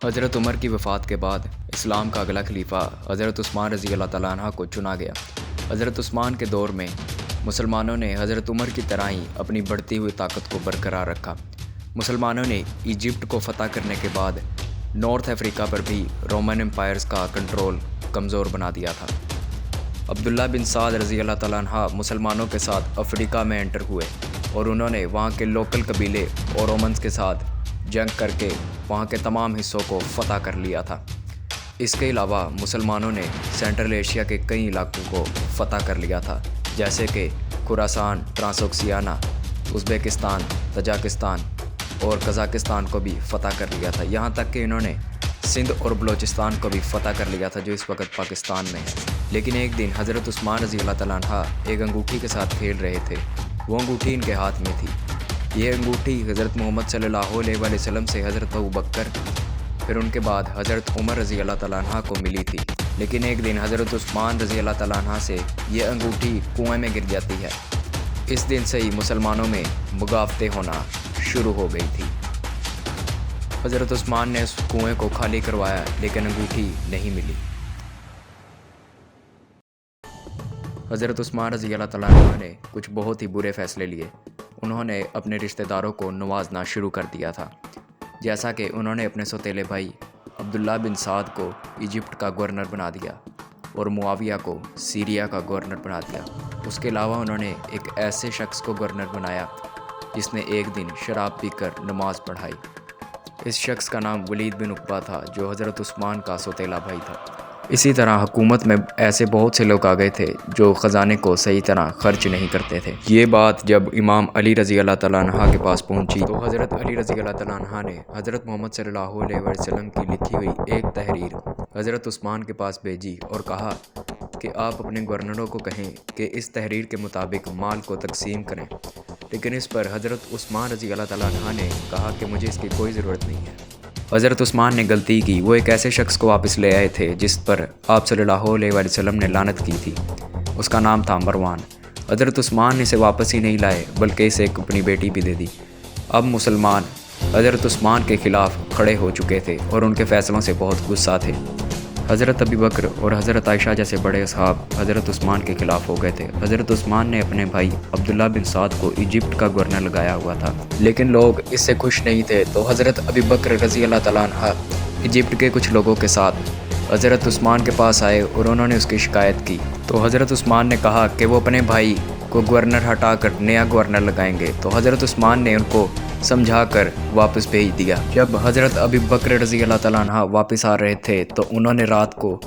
حضرت عمر کی وفات کے بعد اسلام کا اگلا خلیفہ حضرت عثمان رضی اللہ تعالیٰ عنہ کو چنا گیا۔ حضرت عثمان کے دور میں مسلمانوں نے حضرت عمر کی طرح ہی اپنی بڑھتی ہوئی طاقت کو برقرار رکھا۔ مسلمانوں نے ایجپٹ کو فتح کرنے کے بعد نارتھ افریقہ پر بھی رومن امپائرز کا کنٹرول کمزور بنا دیا تھا۔ عبداللہ بن سعد رضی اللہ تعالیٰ عنہ مسلمانوں کے ساتھ افریقہ میں انٹر ہوئے اور انہوں نے وہاں کے لوکل قبیلے اور رومنز کے ساتھ جنگ کر کے وہاں کے تمام حصوں کو فتح کر لیا تھا۔ اس کے علاوہ مسلمانوں نے سینٹرل ایشیا کے کئی علاقوں کو فتح کر لیا تھا، جیسے کہ خراسان، ٹرانسوکسیانہ، ازبکستان، تاجکستان اور قزاقستان کو بھی فتح کر لیا تھا۔ یہاں تک کہ انہوں نے سندھ اور بلوچستان کو بھی فتح کر لیا تھا، جو اس وقت پاکستان میں ہے۔ لیکن ایک دن حضرت عثمان رضی اللہ تعالیٰ عنہ ایک انگوٹھی کے ساتھ کھیل رہے تھے۔ وہ انگوٹھی ان کے ہاتھ میں تھی۔ یہ انگوٹھی حضرت محمد صلی اللہ علیہ وسلم سے حضرت ابوبکر، پھر ان کے بعد حضرت عمر رضی اللہ تعالیٰ عنہ کو ملی تھی۔ لیکن ایک دن حضرت عثمان رضی اللہ تعالیٰ عنہ سے یہ انگوٹھی کنویں میں گر جاتی ہے۔ اس دن سے ہی مسلمانوں میں بغاوتیں ہونا شروع ہو گئی تھی۔ حضرت عثمان نے اس کنویں کو خالی کروایا، لیکن انگوٹھی نہیں ملی۔ حضرت عثمان رضی اللہ تعالیٰ عنہ نے کچھ بہت ہی برے فیصلے لیے۔ انہوں نے اپنے رشتہ داروں کو نوازنا شروع کر دیا تھا، جیسا کہ انہوں نے اپنے سوتیلے بھائی عبداللہ بن سعد کو ایجپٹ کا گورنر بنا دیا اور معاویہ کو سیریا کا گورنر بنا دیا۔ اس کے علاوہ انہوں نے ایک ایسے شخص کو گورنر بنایا جس نے ایک دن شراب پی کر نماز پڑھائی۔ اس شخص کا نام ولید بن عقبہ تھا، جو حضرت عثمان کا سوتیلا بھائی تھا۔ اسی طرح حکومت میں ایسے بہت سے لوگ آ گئے تھے جو خزانے کو صحیح طرح خرچ نہیں کرتے تھے۔ یہ بات جب امام علی رضی اللہ تعالیٰ عنہ کے پاس پہنچی تو حضرت علی رضی اللہ تعالیٰ عنہ نے حضرت محمد صلی اللہ علیہ وسلم کی لکھی ہوئی ایک تحریر حضرت عثمان کے پاس بھیجی اور کہا کہ آپ اپنے گورنروں کو کہیں کہ اس تحریر کے مطابق مال کو تقسیم کریں۔ لیکن اس پر حضرت عثمان رضی اللہ تعالیٰ عنہ نے کہا کہ مجھے اس کی کوئی ضرورت نہیں ہے۔ حضرت عثمان نے غلطی کی۔ وہ ایک ایسے شخص کو واپس لے آئے تھے جس پر آپ صلی اللہ علیہ وسلم نے لعنت کی تھی۔ اس کا نام تھا مروان۔ حضرت عثمان نے اسے واپس ہی نہیں لائے بلکہ اسے اپنی بیٹی بھی دے دی۔ اب مسلمان حضرت عثمان کے خلاف کھڑے ہو چکے تھے اور ان کے فیصلوں سے بہت غصہ تھے۔ حضرت ابوبکر اور حضرت عائشہ جیسے بڑے اصحاب حضرت عثمان کے خلاف ہو گئے تھے۔ حضرت عثمان نے اپنے بھائی عبداللہ بن سعد کو ایجپٹ کا گورنر لگایا ہوا تھا، لیکن لوگ اس سے خوش نہیں تھے۔ تو حضرت ابوبکر رضی اللہ تعالیٰ عنہ ایجپٹ کے کچھ لوگوں کے ساتھ حضرت عثمان کے پاس آئے اور انہوں نے اس کی شکایت کی۔ تو حضرت عثمان نے کہا کہ وہ اپنے بھائی کو گورنر ہٹا کر نیا گورنر لگائیں گے۔ تو حضرت عثمان نے ان کو سمجھا کر واپس بھیج دیا۔ جب حضرت ابوبکر رضی اللہ تعالیٰ عنہ واپس آ رہے تھے تو انہوں نے رات کو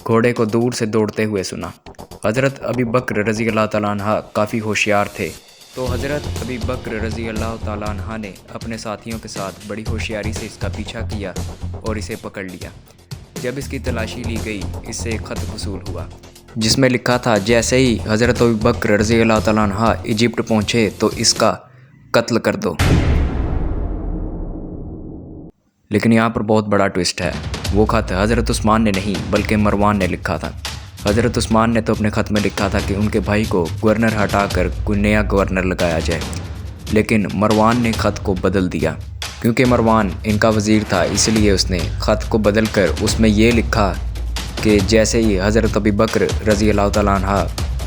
گھوڑے کو دور سے دوڑتے ہوئے سنا۔ حضرت ابوبکر رضی اللہ تعالیٰ عنہ کافی ہوشیار تھے، تو حضرت ابوبکر رضی اللہ تعالیٰ عنہ نے اپنے ساتھیوں کے ساتھ بڑی ہوشیاری سے اس کا پیچھا کیا اور اسے پکڑ لیا۔ جب اس کی تلاشی لی گئی، اس سے ایک خط وصول ہوا جس میں لکھا تھا، جیسے ہی حضرت ابوبکر رضی اللہ تعالیٰ عنہ ایجپٹ پہنچے تو اس کا قتل کر دو۔ لیکن یہاں پر بہت بڑا ٹوسٹ ہے۔ وہ خط حضرت عثمان نے نہیں بلکہ مروان نے لکھا تھا۔ حضرت عثمان نے تو اپنے خط میں لکھا تھا کہ ان کے بھائی کو گورنر ہٹا کر کوئی نیا گورنر لگایا جائے، لیکن مروان نے خط کو بدل دیا۔ کیونکہ مروان ان کا وزیر تھا، اس لیے اس نے خط کو بدل کر اس میں یہ لکھا کہ جیسے ہی حضرت ابوبکر رضی اللہ تعالیٰ عنہ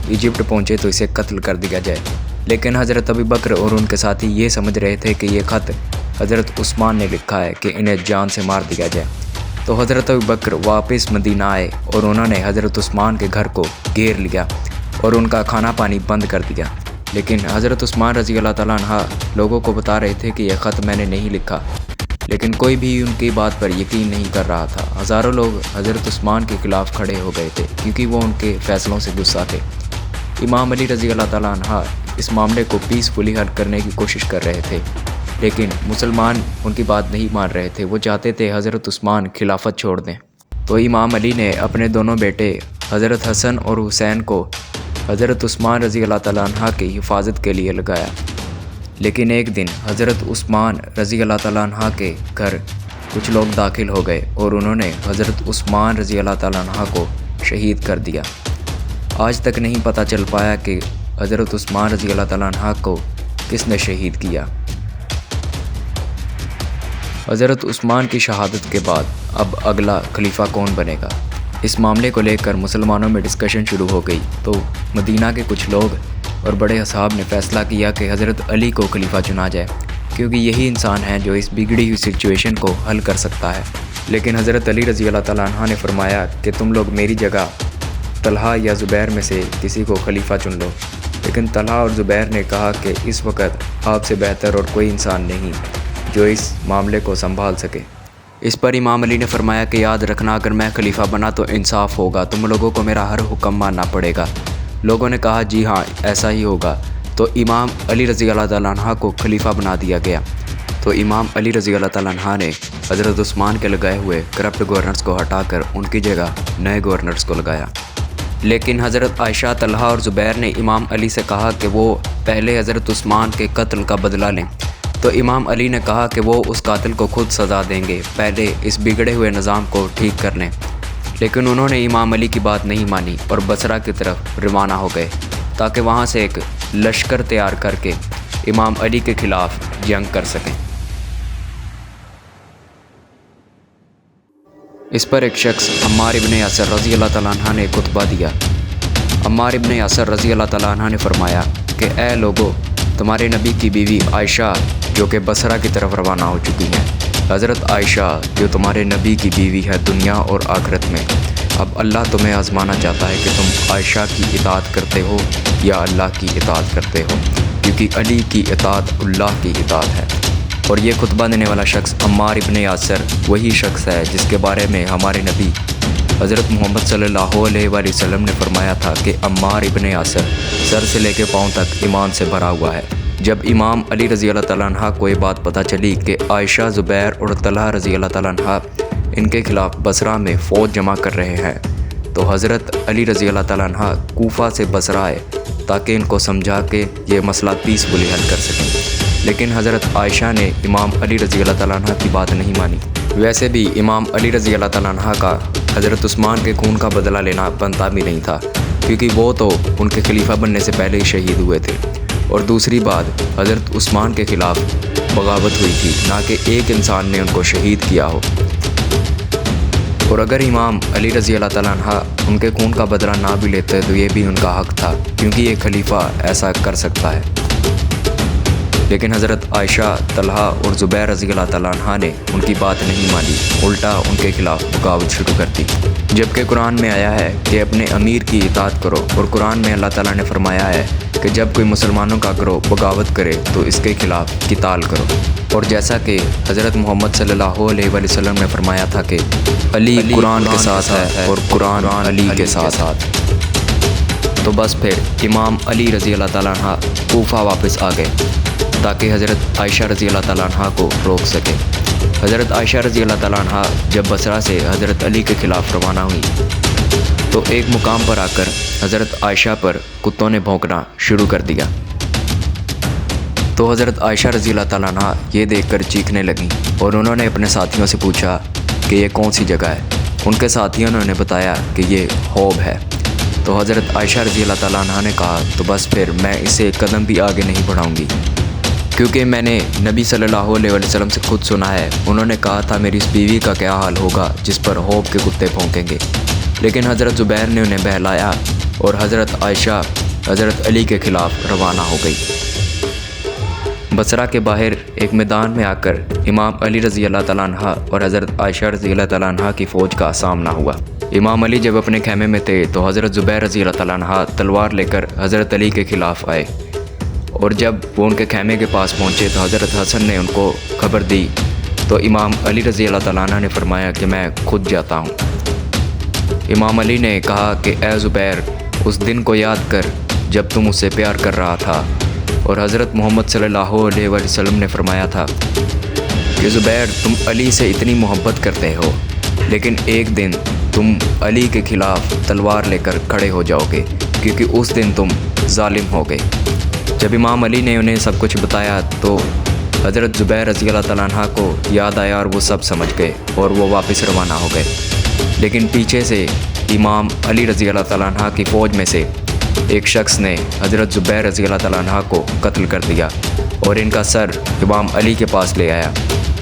ایجپٹ پہنچے تو اسے قتل کر دیا جائے۔ لیکن حضرت ابوبکر اور ان کے ساتھی یہ سمجھ رہے تھے کہ یہ خط حضرت عثمان نے لکھا ہے کہ انہیں جان سے مار دیا جائے۔ تو حضرت ابوبکر واپس مدینہ آئے اور انہوں نے حضرت عثمان کے گھر کو گھیر لیا اور ان کا کھانا پانی بند کر دیا۔ لیکن حضرت عثمان رضی اللہ تعالیٰ عنہ لوگوں کو بتا رہے تھے کہ یہ خط میں نے نہیں لکھا، لیکن کوئی بھی ان کی بات پر یقین نہیں کر رہا تھا۔ ہزاروں لوگ حضرت عثمان کے خلاف کھڑے ہو گئے تھے کیونکہ وہ ان کے فیصلوں سے غصہ تھے۔ امام علی رضی اللہ تعالیٰ عنہ اس معاملے کو پیسفلی حل کرنے کی کوشش کر رہے تھے، لیکن مسلمان ان کی بات نہیں مان رہے تھے۔ وہ چاہتے تھے حضرت عثمان خلافت چھوڑ دیں۔ تو امام علی نے اپنے دونوں بیٹے حضرت حسن اور حسین کو حضرت عثمان رضی اللہ تعالیٰ عنہ کی حفاظت کے لیے لگایا۔ لیکن ایک دن حضرت عثمان رضی اللہ تعالیٰ عنہ کے گھر کچھ لوگ داخل ہو گئے اور انہوں نے حضرت عثمان رضی اللہ تعالیٰ عنہ کو شہید کر دیا۔ آج تک نہیں پتہ چل پایا کہ حضرت عثمان رضی اللہ تعالیٰ عنہ کو کس نے شہید کیا۔ حضرت عثمان کی شہادت کے بعد اب اگلا خلیفہ کون بنے گا، اس معاملے کو لے کر مسلمانوں میں ڈسکشن شروع ہو گئی۔ تو مدینہ کے کچھ لوگ اور بڑے اصحاب نے فیصلہ کیا کہ حضرت علی کو خلیفہ چنا جائے، کیونکہ یہی انسان ہے جو اس بگڑی ہوئی سچویشن کو حل کر سکتا ہے۔ لیکن حضرت علی رضی اللہ تعالیٰ عنہ نے فرمایا کہ تم لوگ میری جگہ طلحہ یا زبیر میں سے کسی کو خلیفہ چن لو۔ لیکن طلحہ اور زبیر نے کہا کہ اس وقت آپ سے بہتر اور کوئی انسان نہیں جو اس معاملے کو سنبھال سکے۔ اس پر امام علی نے فرمایا کہ یاد رکھنا، اگر میں خلیفہ بنا تو انصاف ہوگا، تم لوگوں کو میرا ہر حکم ماننا پڑے گا۔ لوگوں نے کہا جی ہاں ایسا ہی ہوگا۔ تو امام علی رضی اللہ تعالیٰ عنہ کو خلیفہ بنا دیا گیا۔ تو امام علی رضی اللہ تعالیٰ عنہ نے حضرت عثمان کے لگائے ہوئے کرپٹ گورنرز کو ہٹا کر ان کی جگہ نئے گورنرز کو لگایا۔ لیکن حضرت عائشہ، طلحہ اور زبیر نے امام علی سے کہا کہ وہ پہلے حضرت عثمان کے قتل کا بدلہ لیں۔ تو امام علی نے کہا کہ وہ اس قاتل کو خود سزا دیں گے، پہلے اس بگڑے ہوئے نظام کو ٹھیک کر لیں۔ لیکن انہوں نے امام علی کی بات نہیں مانی اور بصرہ کی طرف روانہ ہو گئے تاکہ وہاں سے ایک لشکر تیار کر کے امام علی کے خلاف جنگ کر سکیں۔ اس پر ایک شخص عمار ابن یاسر رضی اللہ تعالیٰ عنہ نے خطبہ دیا۔ عمار ابن یاسر رضی اللہ تعالیٰ عنہ نے فرمایا کہ اے لوگو، تمہارے نبی کی بیوی عائشہ جو کہ بصرہ کی طرف روانہ ہو چکی ہیں، حضرت عائشہ جو تمہارے نبی کی بیوی ہے دنیا اور آخرت میں، اب اللہ تمہیں آزمانا چاہتا ہے کہ تم عائشہ کی اطاعت کرتے ہو یا اللہ کی اطاعت کرتے ہو، کیونکہ علی کی اطاعت اللہ کی اطاعت ہے۔ اور یہ خطبہ دینے والا شخص عمار ابن یاسر وہی شخص ہے جس کے بارے میں ہمارے نبی حضرت محمد صلی اللہ علیہ وآلہ وسلم نے فرمایا تھا کہ عمار ابن یاسر سر سے لے کے پاؤں تک ایمان سے بھرا ہوا ہے۔ جب امام علی رضی اللہ تعالیٰ عنہ کو یہ بات پتہ چلی کہ عائشہ، زبیر اور طلحہ رضی اللہ تعالیٰ عنہ ان کے خلاف بصرہ میں فوج جمع کر رہے ہیں، تو حضرت علی رضی اللہ تعالیٰ عنہ کوفہ سے بصرہ آئے تاکہ ان کو سمجھا کہ یہ مسئلہ پیسفلی حل کر سکیں۔ لیکن حضرت عائشہ نے امام علی رضی اللہ تعالیٰ عنہ کی بات نہیں مانی۔ ویسے بھی امام علی رضی اللہ تعالیٰ عنہ کا حضرت عثمان کے خون کا بدلہ لینا بنتا بھی نہیں تھا، کیونکہ وہ تو ان کے خلیفہ بننے سے پہلے ہی شہید ہوئے تھے۔ اور دوسری بات، حضرت عثمان کے خلاف بغاوت ہوئی تھی، نہ کہ ایک انسان نے ان کو شہید کیا ہو۔ اور اگر امام علی رضی اللہ تعالیٰ عنہ ان کے خون کا بدلہ نہ بھی لیتے تو یہ بھی ان کا حق تھا، کیونکہ یہ خلیفہ ایسا کر سکتا ہے۔ لیکن حضرت عائشہ، طلحہ اور زبیر رضی اللہ تعالیٰ عنہ نے ان کی بات نہیں مانی، الٹا ان کے خلاف بغاوت شروع کر دی۔ جبکہ قرآن میں آیا ہے کہ اپنے امیر کی اطاعت کرو، اور قرآن میں اللہ تعالیٰ نے فرمایا ہے کہ جب کوئی مسلمانوں کا گروہ بغاوت کرے تو اس کے خلاف قتال کرو۔ اور جیسا کہ حضرت محمد صلی اللہ علیہ وآلہ وسلم نے فرمایا تھا کہ علی قرآن کے ساتھ ہے اور قرآن علی کے ساتھ۔ تو بس پھر امام علی رضی اللہ تعالیٰ عنہ کوفہ واپس آ گئے تاکہ حضرت عائشہ رضی اللہ تعالیٰ عنہ کو روک سکے۔ حضرت عائشہ رضی اللہ تعالیٰ عنہ جب بصرہ سے حضرت علی کے خلاف روانہ ہوئی تو ایک مقام پر آ کر حضرت عائشہ پر کتوں نے بھونکنا شروع کر دیا۔ تو حضرت عائشہ رضی اللہ تعالیٰ عنہ یہ دیکھ کر چیخنے لگیں اور انہوں نے اپنے ساتھیوں سے پوچھا کہ یہ کون سی جگہ ہے۔ ان کے ساتھیوں نے انہیں بتایا کہ یہ حوب ہے۔ تو حضرت عائشہ رضی اللہ تعالیٰ عنہ نے کہا تو بس پھر میں اسے قدم بھی آگے نہیں بڑھاؤں گی، کیونکہ میں نے نبی صلی اللہ علیہ وآلہ وسلم سے خود سنا ہے، انہوں نے کہا تھا میری اس بیوی کا کیا حال ہوگا جس پر حوب کے کتے بھونکیں گے۔ لیکن حضرت زبیر نے انہیں بہلایا اور حضرت عائشہ حضرت علی کے خلاف روانہ ہو گئی۔ بصرہ کے باہر ایک میدان میں آ کر امام علی رضی اللہ تعالیٰ عنہ اور حضرت عائشہ رضی اللہ تعالیٰ عنہ کی فوج کا سامنا ہوا۔ امام علی جب اپنے خیمے میں تھے تو حضرت زبیر رضی اللہ تعالیٰ عنہ تلوار لے کر حضرت علی کے خلاف آئے، اور جب وہ ان کے خیمے کے پاس پہنچے تو حضرت حسن نے ان کو خبر دی تو امام علی رضی اللہ تعالیٰ عنہ نے فرمایا کہ میں خود جاتا ہوں۔ امام علی نے کہا کہ اے زبیر، اس دن کو یاد کر جب تم اس سے پیار کر رہا تھا، اور حضرت محمد صلی اللہ علیہ وآلہ وسلم نے فرمایا تھا کہ زبیر تم علی سے اتنی محبت کرتے ہو، لیکن ایک دن تم علی کے خلاف تلوار لے کر کھڑے ہو جاؤ گے، کیونکہ اس دن تم ظالم ہو گئے۔ جب امام علی نے انہیں سب کچھ بتایا تو حضرت زبیر رضی اللہ تعالیٰ عنہ کو یاد آیا اور وہ سب سمجھ گئے اور وہ واپس روانہ ہو گئے۔ لیکن پیچھے سے امام علی رضی اللہ تعالیٰ عنہ کی فوج میں سے ایک شخص نے حضرت زبیر رضی اللہ تعالیٰ عنہ کو قتل کر دیا اور ان کا سر امام علی کے پاس لے آیا۔